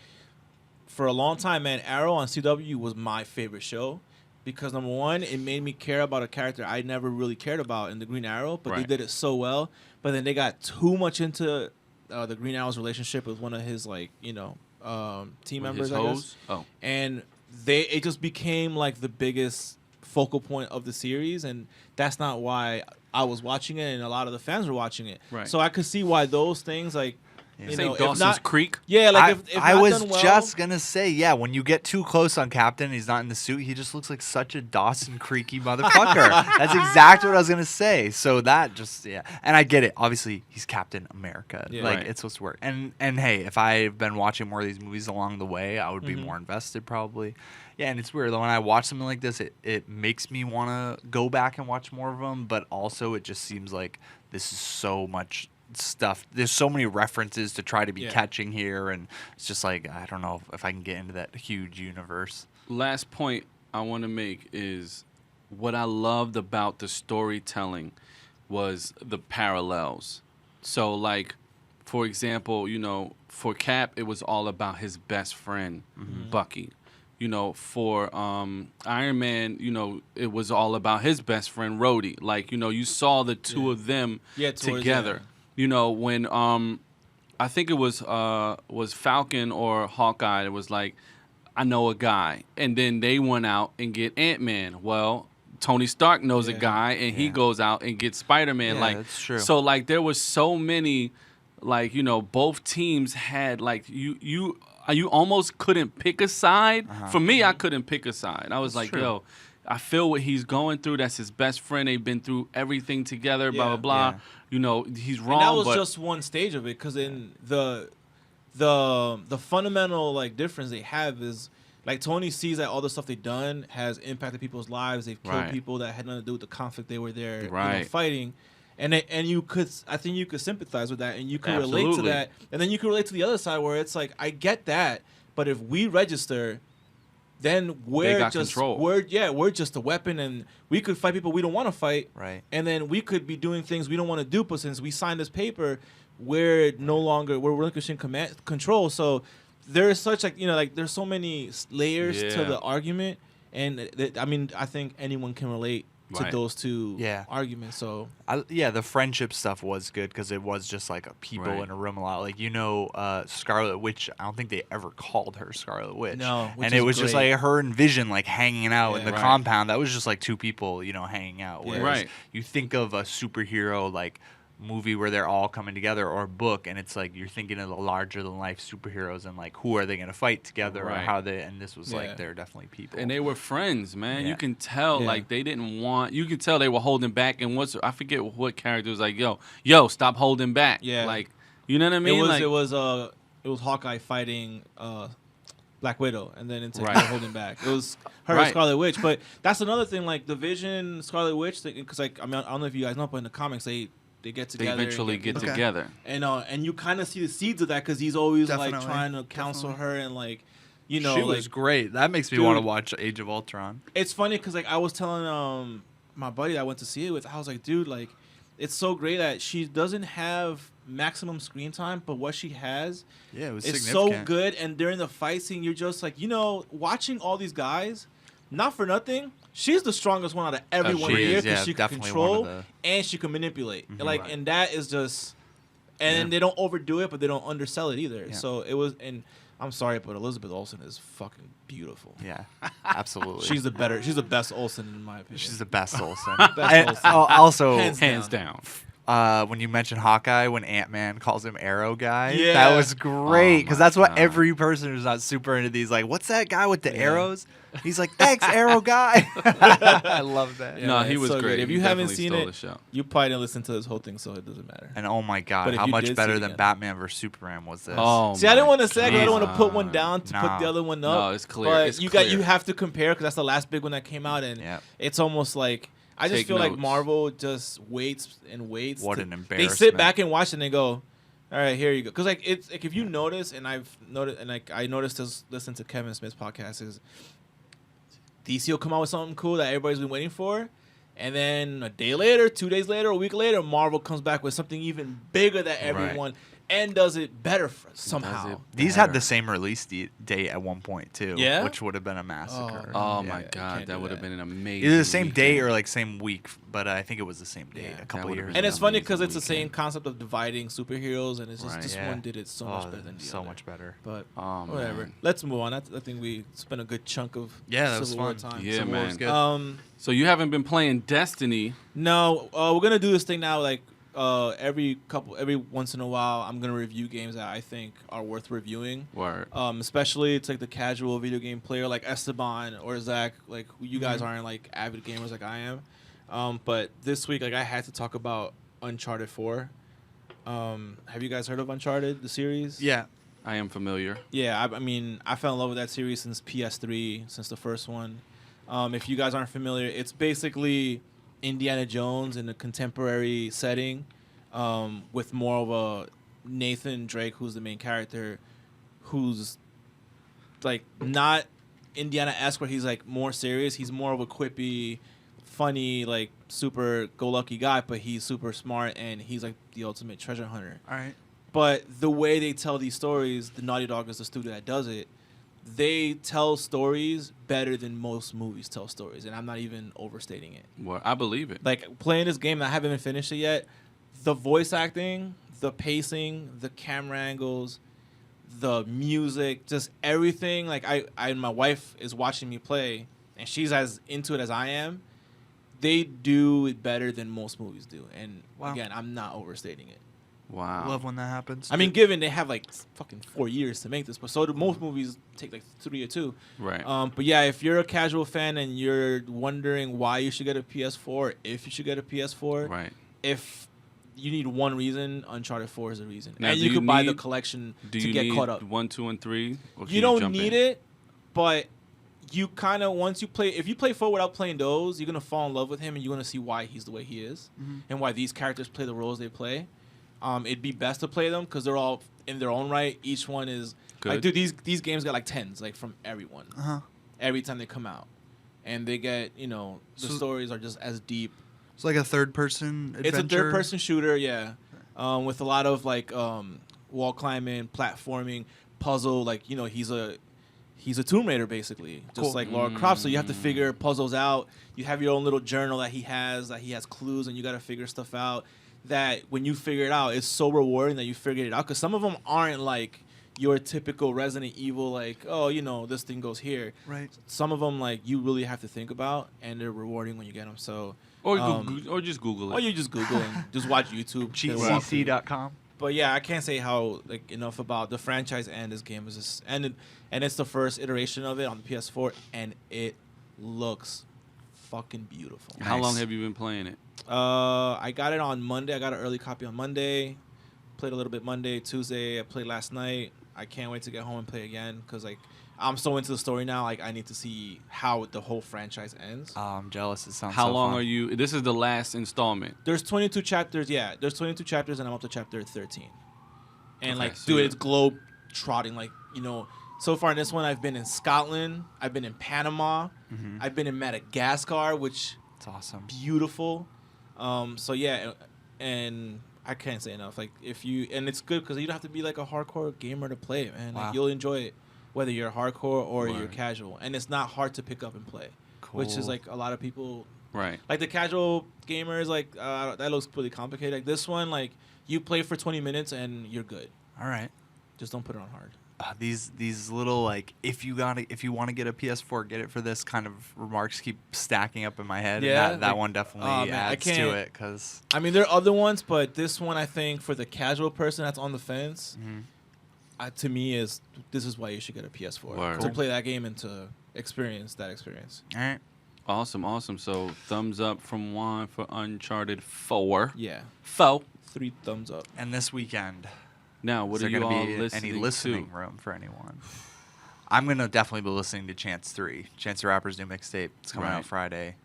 for a long time, man. Arrow on CW was my favorite show because number one, it made me care about a character I never really cared about in the Green Arrow, but they Right. did it so well. But then they got too much into the Green Arrow's relationship with one of his like team With members, his I guess. hoes? Oh. And it just became like the biggest focal point of the series, and that's not why I was watching it, and a lot of the fans were watching it. Right. So I could see why those things like Yeah. You Say know, if Dawson's not- Creek. Yeah, like if I not was done well, just gonna say, yeah, when you get too close on Captain, he's not in the suit. He just looks like such a Dawson Creeky motherfucker. That's exactly what I was gonna say. So that just and I get it. Obviously, he's Captain America. Yeah. Like Right. it's supposed to work. And hey, if I've been watching more of these movies along the way, I would be Mhm. more invested probably. Yeah, and it's weird though. When I watch something like this, it makes me want to go back and watch more of them. But also, it just seems like this is so much stuff. There's so many references to try to be Yeah. catching here, and it's just like I don't know if I can get into that huge universe. Last point I want to make is what I loved about the storytelling was the parallels. So, like, for example, you know, for Cap, it was all about his best friend, Bucky. You know, for Iron Man, you know, it was all about his best friend, Rhodey. Like, you know, you saw the two Yeah. of them towards- together. You know, when I think it was Falcon or Hawkeye, it was like, I know a guy. And then they went out and get Ant-Man. Well, Tony Stark knows a Yeah. guy, and he Yeah. goes out and gets Spider-Man. Yeah, like, that's true. So, like, there was so many, like, you know, both teams had, like, you almost couldn't pick a side. For me, I couldn't pick a side. I was That's like, true. yo, I feel what he's going through. That's his best friend. They've been through everything together, blah, Yeah. blah, blah. Yeah. You know, he's wrong, And that was but just one stage of it, because in the fundamental like difference they have is like Tony sees that all the stuff they've done has impacted people's lives. They've killed Right. people that had nothing to do with the conflict they were there, you know, Right. fighting. And you could, I think you could sympathize with that, and you could relate to Absolutely. that, and then you could relate to the other side where it's like, I get that, but if we register, then we're got just control. we're just a weapon, and we could fight people we don't want to fight, Right. and then we could be doing things we don't want to do. But since we signed this paper, we're relinquishing control. So there's such like, you know, like there's so many layers to Yeah. the argument, and I mean, I think anyone can relate to Right. those two Yeah. arguments. So The friendship stuff was good because it was just like people Right. in a room a lot. Like, you know, Scarlet Witch, I don't think they ever called her Scarlet Witch. No, which and is it was just great. like her and Vision like hanging out in Yeah. the Right. compound. That was just like two people, you know, hanging out. Yeah. Whereas Right. you think of a superhero like movie where they're all coming together, or a book, and it's like you're thinking of the larger than life superheroes and like who are they going to fight together, or Right. how they. And this was Yeah. like they're definitely people. and they were friends, man. Yeah. You can tell, Yeah. like, they didn't want. You can tell they were holding back. And I forget what character was like, yo, stop holding back. Yeah. Like, you know what I mean? it Like, was Hawkeye fighting Black Widow, and then it's like Right. they're holding back. It was her and Right. Scarlet Witch, but that's another thing. Like the Vision Scarlet Witch, because like I mean, I don't know if you guys know, but in the comics they get they together. eventually and get Okay. together. and you kind of see the seeds of that because he's always like Definitely, trying to counsel definitely. her and like, you know, she like was great. That makes me Dude. want to watch Age of Ultron. it's funny because like I was telling my buddy that I went to see it with, I was like, dude, like it's so great that she doesn't have maximum screen time, but what she has, Yeah, it was it's significant. so good. And during the fight scene, you're just like, you know, watching all these guys, not for nothing, she's the strongest one out of everyone she here is, because yeah, she can definitely one of control the- and she can manipulate. Like, Right. and that is just, and Yeah. they don't overdo it, but they don't undersell it either. Yeah. So it was, and I'm sorry, but Elizabeth Olsen is fucking beautiful. Yeah, absolutely. She's the best Olsen in my opinion. She's the best Olsen. Best And, Olsen. also, Hands down. when you mentioned Hawkeye, when Ant-Man calls him Arrow Guy, Yeah. that was great Oh because my that's what God. every person who's not super into these like, what's that guy with the Yeah. arrows? He's like, thanks, Arrow Guy. I love that. Yeah, No, man, he it's was so great. good. If He you haven't definitely seen stole it, the show. you probably didn't listen to this whole thing, so it doesn't matter. And oh my But God, if how you much did see better it than again. Batman vs Superman was this? Oh, See, I didn't my want to say it 'cause I don't want to put one God. down to put the other one up. No, it's clear. But It's you clear. have to compare because that's the last big one that came out, and Yep. it's almost like I just Take feel like notes. Marvel just waits and waits. What to- an They sit embarrassment. back and watch and they go, "All right, here you go." Because like it's like if you notice, and I've noticed, and like I noticed this listening to Kevin Smith's podcast is DC will come out with something cool that everybody's been waiting for. And then a day later, 2 days later, a week later, Marvel comes back with something even bigger that everyone and does it better somehow. These had the same release date at one point too, Yeah? which would have been a massacre. Oh Yeah, my you God, can't that do would have that. been an amazing. Either the same day weekend. or like same week, but I think it was the same day Yeah. a couple That would've years. been And ago. it's funny because amazing it's the same weekend. concept of dividing superheroes, and it's just Right. this Yeah. one did it so much better than the so other. much better. But Oh, whatever. man. Let's move on. I think we spent a good chunk of Yeah, that was Civil War fun. time. Yeah, Civil War was man. good. Um, So you haven't been playing Destiny. no, we're gonna do this thing now. Like every once in a while, I'm gonna review games that I think are worth reviewing. Word. Especially it's like the casual video game player like Esteban or Zach. Like you guys aren't like avid gamers like I am. But this week, like I had to talk about Uncharted 4. Have you guys heard of Uncharted, the series? Yeah. I am familiar. Yeah, I mean, I fell in love with that series since PS3, since the first one. If you guys aren't familiar, it's basically Indiana Jones in a contemporary setting, with more of a Nathan Drake, who's the main character, who's like not Indiana-esque, where he's like more serious. He's more of a quippy, funny, like super go-lucky guy, but he's super smart and he's like the ultimate treasure hunter. All right. But the way they tell these stories, the Naughty Dog is the studio that does it. They tell stories better than most movies tell stories, and I'm not even overstating it. Well, I believe it. Like playing this game, I haven't even finished it yet. The voice acting, the pacing, the camera angles, the music, just everything. Like I my wife is watching me play, and she's as into it as I am. They do it better than most movies do, and again, I'm not overstating it. Wow. Love when that happens. I mean, given they have like fucking 4 years to make this, but so do most movies take like 3 or 2. Right. But yeah, if you're a casual fan and you're wondering why you should get a PS4, if you should get a PS4, Right. if you need one reason, Uncharted 4 is a reason, Now, and do you you could buy the need- collection Do to you get need caught up. 1, 2, and 3? Or can You don't jump need in? it, but you kind of once you play, if you play 4 without playing those, you're gonna fall in love with him, and you're gonna see why he's the way he is, and why these characters play the roles they play. It'd be best to play them because they're all in their own right. Each one is like, Good. dude, these games got like 10s like from everyone every time they come out, and they get the So- stories are just as deep. It's like a third-person adventure. It's a third-person shooter, yeah, with a lot of like wall climbing, platforming, puzzle. Like he's a Tomb Raider basically, just Cool. like Lara Croft. So you have to figure puzzles out. You have your own little journal that he has clues, and you got to figure stuff out. That when you figure it out, it's so rewarding that you figured it out. Because some of them aren't like your typical Resident Evil, like this thing goes here. Right. Some of them like you really have to think about, and they're rewarding when you get them. So. Or just Google it. Or you just Google and just watch YouTube. It'll walk through. GCC.com. But yeah, I can't say how enough about the franchise and this game is just and it's the first iteration of it on the PS4, and it looks fucking beautiful. How Nice. long have you been playing it? I got it on Monday. I got an early copy on Monday. Played a little bit Monday, Tuesday. I played last night. I can't wait to get home and play again because I'm so into the story now. Like I need to see how the whole franchise ends. Oh, I'm jealous. It sounds How so long fun. are you? This is the last installment. There's 22 chapters. Yeah, there's 22 chapters, and I'm up to chapter 13. And Okay, like, so dude, you're- it's globe trotting. Like, so far in this one, I've been in Scotland. I've been in Panama. I've been in Madagascar, which It's awesome. beautiful. So yeah, and I can't say enough. Like and it's good because you don't have to be like a hardcore gamer to play it, man. Wow. Like you'll enjoy it, whether you're hardcore or you're Word. casual, and it's not hard to pick up and play, which is Cool. like a lot of people. Right. Like the casual gamers, like that looks pretty complicated. Like this one, like you play for 20 minutes and you're good. All right. Just don't put it on hard. These little like if you want to get a PS4, get it for this kind of remarks keep stacking up in my head. Yeah, and that like- one definitely oh, man, I adds to can't- it because I mean, there are other ones, but this one I think for the casual person that's on the fence, to me this is why you should get a PS4 Word. to Cool. play that game and to experience that experience. all right. Awesome. So thumbs up from Juan for Uncharted 4. Yeah, 4. 3 thumbs up. And this weekend, Now, what is are there you going all to be listening any listening to? room for anyone? I'm gonna definitely be listening to Chance 3, Chance the Rapper's new mixtape. It's coming Right. out Friday.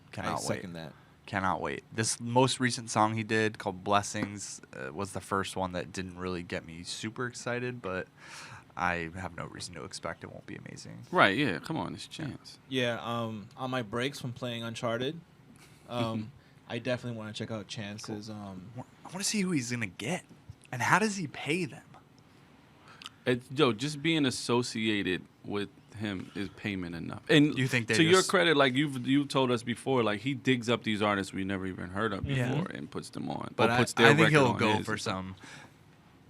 I Cannot wait. second that. Cannot wait. This most recent song he did called Blessings was the first one that didn't really get me super excited, but I have no reason to expect it won't be amazing. Right, yeah. Come on, it's a chance. Yeah, on my breaks from playing Uncharted, I definitely want to check out Chance's. I want to see who he's gonna get, and how does he pay them? Just being associated with him is payment enough. And You think they to your just- credit, like you've told us before, like he digs up these artists we never even heard of Yeah. before and puts them on. But or I puts their think record he'll on go his. for some.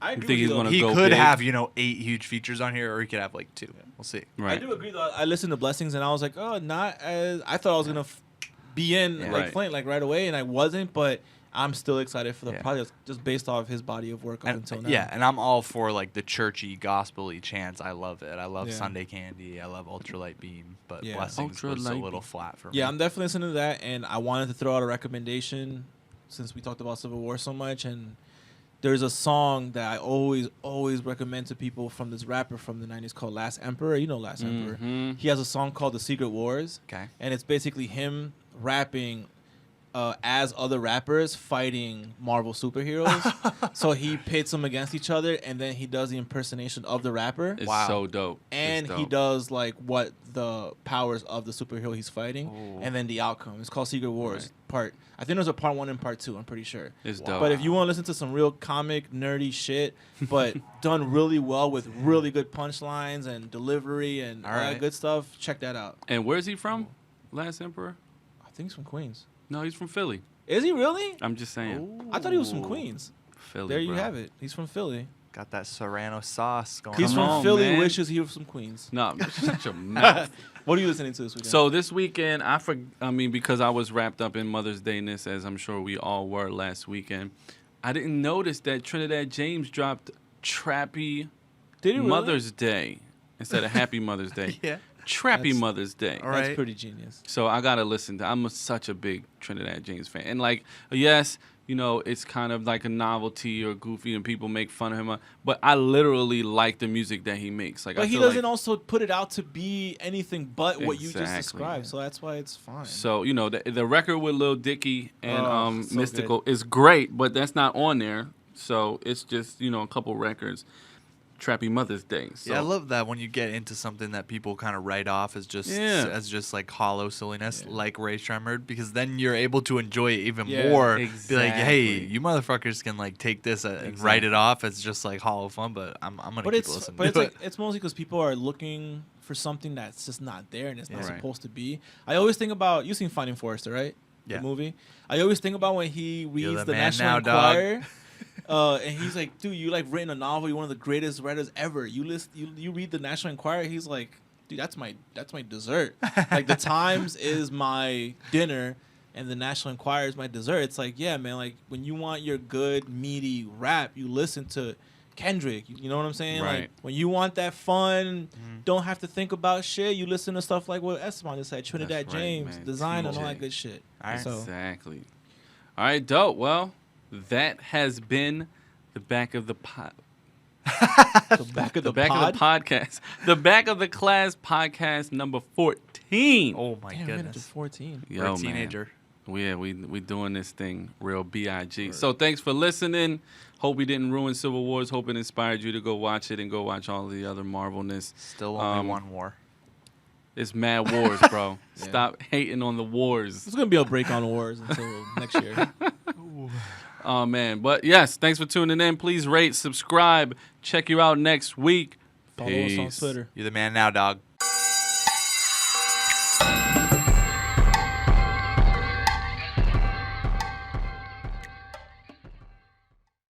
I You agree think he's with you, gonna though. He go could big? have 8 huge features on here, or he could have like 2. We'll see. I Right. do agree though. I listened to Blessings and I was like, oh, not as I thought I was gonna be in Yeah. like Right. playing like right away, and I wasn't. But I'm still excited for the Yeah. project just based off his body of work up until now. Yeah, and I'm all for like the churchy, gospel-y chants. I love it. I love Yeah. Sunday Candy. I love Ultralight Beam, but Yeah. Blessings was a Ultralight little Beam. flat for me. Yeah, I'm definitely listening to that, and I wanted to throw out a recommendation since we talked about Civil War so much, and there's a song that I always recommend to people from this rapper from the 90s called Last Emperor. You know Last Emperor. Mhm. He has a song called The Secret Wars, Okay. and it's basically him rapping as other rappers fighting Marvel superheroes. So he pits them against each other, and then he does the impersonation of the rapper. It's Wow. so dope. And It's he dope. does like what the powers of the superhero he's fighting, Ooh. and then the outcome. It's called Secret Wars. Right. I think there's a part 1 and part 2. I'm pretty sure. It's Wow. dope. But if you want to listen to some real comic nerdy shit, but done really well with really good punchlines and delivery and all that Alright. good stuff, check that out. And where's he from? Last Emperor? I think he's from Queens. No, he's from Philly. Is he really? I'm just saying. I thought he was from Ooh. Queens. Philly. There you bro. have it. He's from Philly. Got that Serrano sauce going He's Come from on, Philly. man. Wishes he was from Queens. No, shut your mouth. What are you listening to this weekend? So this weekend, because I was wrapped up in Mother's Day-ness, as I'm sure we all were last weekend, I didn't notice that Trinidad James dropped Trappy did he really? Mother's Day instead of Happy Mother's Day. Yeah. Trappy That's- Mother's Day. All That's right. pretty genius. So I gotta listen to. Such a big Trinidad James fan, and like, yes, it's kind of like a novelty or goofy, and people make fun of him. But I literally like the music that he makes. Like, But I he feel doesn't like, also put it out to be anything but what you just Exactly. described. So that's why it's fine. So the record with Lil Dicky and Oh, so Mystical is great, but that's not on there. So it's just a couple records. Trappy Mother's Day. So. Yeah, I love that when you get into something that people kind of write off as just like hollow silliness, Yeah. like Ray Shremmerd, because then you're able to enjoy it even Yeah, more. Be like, hey, exactly. you motherfuckers can like take this and Exactly. write it off as just like hollow fun, but I'm gonna But keep it's listening but to it's like it. it's mostly because people are looking for something that's just not there and it's not Yeah. Right. supposed to be. I always think about you've seen Finding Forrester, right? Yeah. The movie. I always think about when he reads the the man National now, dog. Enquirer. And he's like, dude, you like written a novel. You're one of the greatest writers ever. You read the National Enquirer. He's like, dude, that's my dessert. Like the Times is my dinner, and the National Enquirer is my dessert. It's like, yeah, man. Like when you want your good meaty rap, you listen to Kendrick. You know what I'm saying? Right. Like when you want that fun, don't have to think about shit. You listen to stuff like what Esteban just said, Trinidad That's right, James, man. Design, and all TJ. that good shit. All right. So Exactly. All right, dope. Well, that has been the back of the pod. the back of the, back pod. of the podcast. The back of the class podcast number 14. Oh my Damn, we made it to goodness, 14. Yo, we're a man. teenager. We doing this thing real B.I.G. So thanks for listening. Hope we didn't ruin Civil Wars. Hope it inspired you to go watch it and go watch all the other Marvelness. Still only Um, one war. It's mad wars, bro. Yeah. Stop hating on the wars. There's gonna be a break on wars until next year. Oh, man. But yes, thanks for tuning in. Please rate, subscribe. Check you out next week. Follow us on Peace. Twitter. You're the man now, dog.